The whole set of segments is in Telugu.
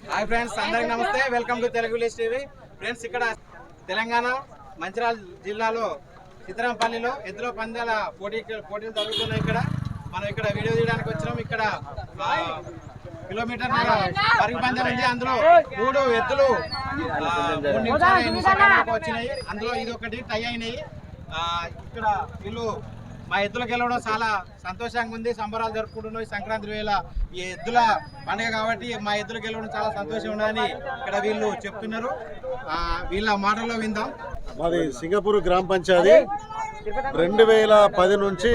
హాయ్ ఫ్రెండ్స్, అందరికి నమస్తే. Welcome to Telugu village TV. Friends, ఇక్కడ తెలంగాణ మంచిర్యాల జిల్లాలో సీతారాంపల్లిలో ఎద్దుల పందాల పోటీలు జరుగుతున్నాయి. మనం ఇక్కడ వీడియో తీయడానికి వచ్చినాం. ఇక్కడ కిలోమీటర్ పరుగు పందెం ఉంది. అందులో 3 ఎద్దులు 3 నిమిషాలు వచ్చినాయి. అందులో ఇది ఒకటి టై అయినాయి. ఇక్కడ వీళ్ళు మా ఎద్దులకు వెళ్ళడం చాలా సంతోషంగా ఉంది. సంబరాలు జరుపుకుంటున్నాం. సంక్రాంతి వేళ ఈ ఎద్దుల పండుగ కాబట్టి మా ఎద్దులకు వెళ్ళడం చాలా సంతోషం ఉన్నదని ఇక్కడ వీళ్ళు చెప్తున్నారు. వీళ్ళ మాటల్లో విందాం. మాది సింగపూర్ గ్రామ పంచాయతీ 2010 నుంచి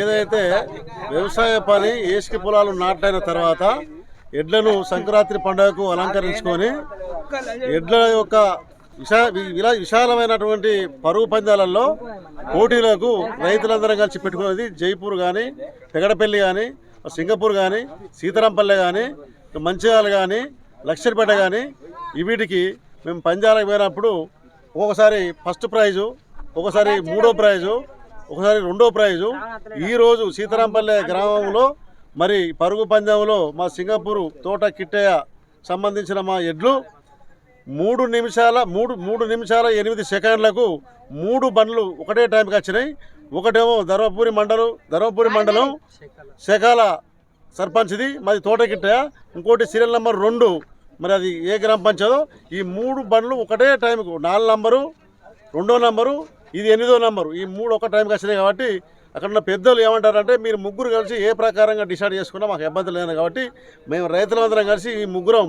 ఏదైతే వ్యవసాయ పని ఏసికి పొలాలు నాటైన తర్వాత ఎడ్లను సంక్రాంతి పండుగకు అలంకరించుకొని ఎడ్ల యొక్క విశాలమైనటువంటి పరుగు పందాలలో పోటీలకు రైతులందరం కలిసి పెట్టుకునేది జైపూర్ కానీ, పెగడపల్లి కానీ, సింగపూర్ కానీ, సీతారాంపల్లె కానీ, మంచిర్యాల కానీ, లక్షపేట కానీ వీటికి మేము పందాలకు పోయినప్పుడు ఒక్కొక్కసారి ఫస్ట్ ప్రైజు, ఒకసారి 3వ ప్రైజు, ఒకసారి 2వ ప్రైజు. ఈరోజు సీతారాంపల్లె గ్రామంలో మరి పరుగు పందెంలో మా సింగపూర్ తోట కిట్టయ్య సంబంధించిన మా ఎడ్లు 3 నిమిషాల 8 సెకండ్లకు 3 బండ్లు ఒకటే టైంకి వచ్చినాయి. ఒకటేమో ధర్మపురి మండలం శకాల సర్పంచ్ది, మాది తోట కిట్టయ్య. ఇంకోటి సీరియల్ నెంబర్ 2, మరి అది ఏ గ్రామ పంచాయతో. ఈ 3 బండ్లు ఒకటే టైంకు 4 నంబరు, 2వ నంబరు, ఇది 8వ నంబరు, ఈ 3 ఒక టైంకి వచ్చినాయి. కాబట్టి అక్కడ ఉన్న పెద్దలు ఏమంటారంటే, మీరు ముగ్గురు కలిసి ఏ ప్రకారంగా డిసైడ్ చేసుకున్నా మాకు ఇబ్బంది లేదు. కాబట్టి మేము రైతులందరం కలిసి ఈ ముగ్గురం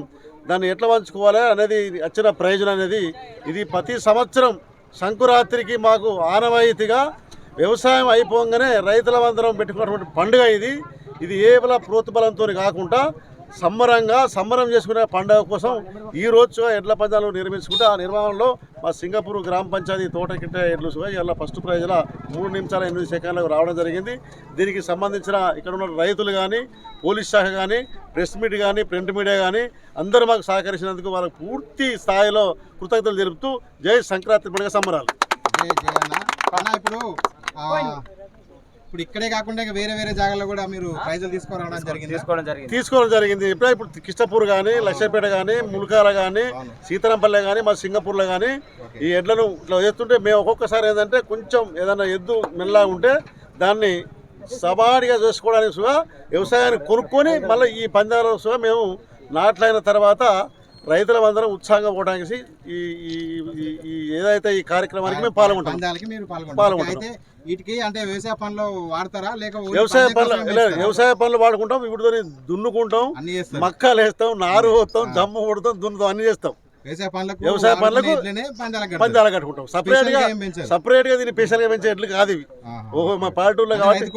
దాన్ని ఎట్లా పంచుకోవాలి అనేది వచ్చిన ప్రయోజనం అనేది ఇది ప్రతి సంవత్సరం సంక్రాంతికి మాకు ఆనవాయితీగా వ్యవసాయం అయిపోగానే రైతులందరం పెట్టుకున్నటువంటి పండుగ ఇది ఏవల ప్రోత్బలంతో కాకుండా సంబరం చేసుకునే పండుగ కోసం ఈ రోజు ఎడ్ల పందాలు నిర్మించుకుంటే ఆ నిర్మాణంలో మా సింగపూర్ గ్రామ పంచాయతీ తోట కిట్ట ఎడ్లు ఇలా ఫస్ట్ ప్రైజ్లో 3 నిమిషాల 8 సెకండ్లకు రావడం జరిగింది. దీనికి సంబంధించిన ఇక్కడ ఉన్న రైతులు కానీ, పోలీస్ శాఖ కానీ, ప్రెస్ మీట్ కానీ, ప్రింట్ మీడియా కానీ అందరూ మాకు సహకరించినందుకు వాళ్ళకు పూర్తి స్థాయిలో కృతజ్ఞతలు తెలుపుతూ జై సంక్రాంతి పండుగ సంబరాలు. ఇప్పుడు ఇక్కడే కాకుండా వేరే జాగాల్లో కూడా మీరు ప్రైజులు తీసుకోవడం జరిగింది. ఇప్పుడు కిష్టపూర్ కానీ, లక్షపేట కానీ, ములకాల కానీ, సీతారాంపల్లె కానీ, మా సింగపూర్లో కానీ ఈ ఎడ్లను ఇట్లా చేస్తుంటే మేము ఒక్కొక్కసారి ఏంటంటే కొంచెం ఏదైనా ఎద్దు మెల్లగా ఉంటే దాన్ని సబాడిగా చేసుకోవడానికి సుగా వ్యవసాయాన్ని కొనుక్కొని మళ్ళీ ఈ పందాల సుగా మేము నాట్లైన తర్వాత రైతులందరం ఉత్సాహంగా పోవడానికి ఈ ఏదైతే ఈ కార్యక్రమానికి మేము పాల్గొంటాం. వీటికి అంటే వ్యవసాయ పనులు వాడతారా లేక వ్యవసాయ పనులు వాడుకుంటాం. వీటితో దున్నుకుంటాం, మక్కలు వేస్తాం, నారు పోస్తాం, దమ్ము కొడతాం, దున్నుతాం, అన్ని చేస్తాం. వ్యవసాయ పనులకు పందాలు కట్టుకుంటాం. సపరేట్ గా దీన్ని స్పెషల్ గా పెంచే ఎడ్లు కాదు ఇవి. మా పల్లెటూరులో కాబట్టి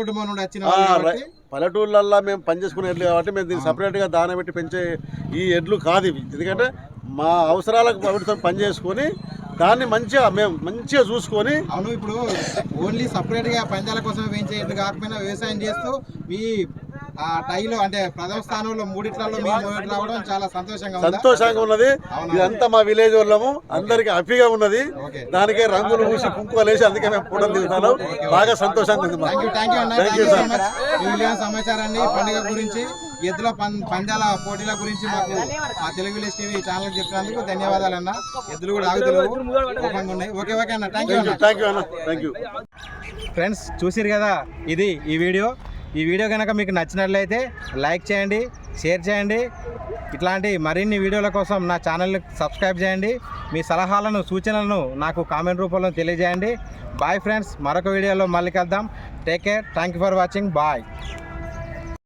పల్లెటూళ్ళల్లో మేము పనిచేసుకునే ఎడ్లు కాబట్టి మేము దీన్ని సపరేట్ గా దాన పెట్టి పెంచే ఈ ఎడ్లు కాదు ఇవి. ఎందుకంటే మా అవసరాలకు వాటితో పని చేసుకొని దాన్ని మేము మంచిగా చూసుకొని. అవును, ఇప్పుడు ఓన్లీ సపరేట్ గా పందాల కోసమే పెంచే ఎడ్లు కాకపోయినా వ్యవసాయం చేస్తూ మీ టైలో అంటే ప్రథమ స్థానంలో 3 రావడం చాలా సంతోషంగా ఉన్నది. ఇదంతా మా విలేజ్ వాళ్ళము అందరికి హ్యాపీగా ఉన్నది. దానికే రంగులు పూసి కుంకుమలు వేసి అందుకే మేము ఫోటోలు దిగుతాను. బాగా సంతోషంగా ఉంది. సమాచారాన్ని పండుగ గురించి, ఎద్దుల పందాల పోటీల గురించి మాకు మా తెలుగు విలేజ్ టీవీ ఛానల్ చెప్పినందుకు ధన్యవాదాలు అన్న. ఎద్దులు కూడా ఆగుతున్నాయి. ఓకే అన్న, థ్యాంక్ యూ. ఫ్రెండ్స్, చూసిరు కదా, ఇది ఈ వీడియో కనుక మీకు నచ్చినట్లయితే లైక్ చేయండి, షేర్ చేయండి. ఇట్లాంటి మరిన్ని వీడియోల కోసం నా ఛానల్ని సబ్స్క్రైబ్ చేయండి. మీ సలహాలను, సూచనలను నాకు కామెంట్ రూపంలో తెలియజేయండి. బాయ్ ఫ్రెండ్స్, మరొక వీడియోలో మళ్ళీ కలుద్దాం. Take care. Thank you for watching. Bye.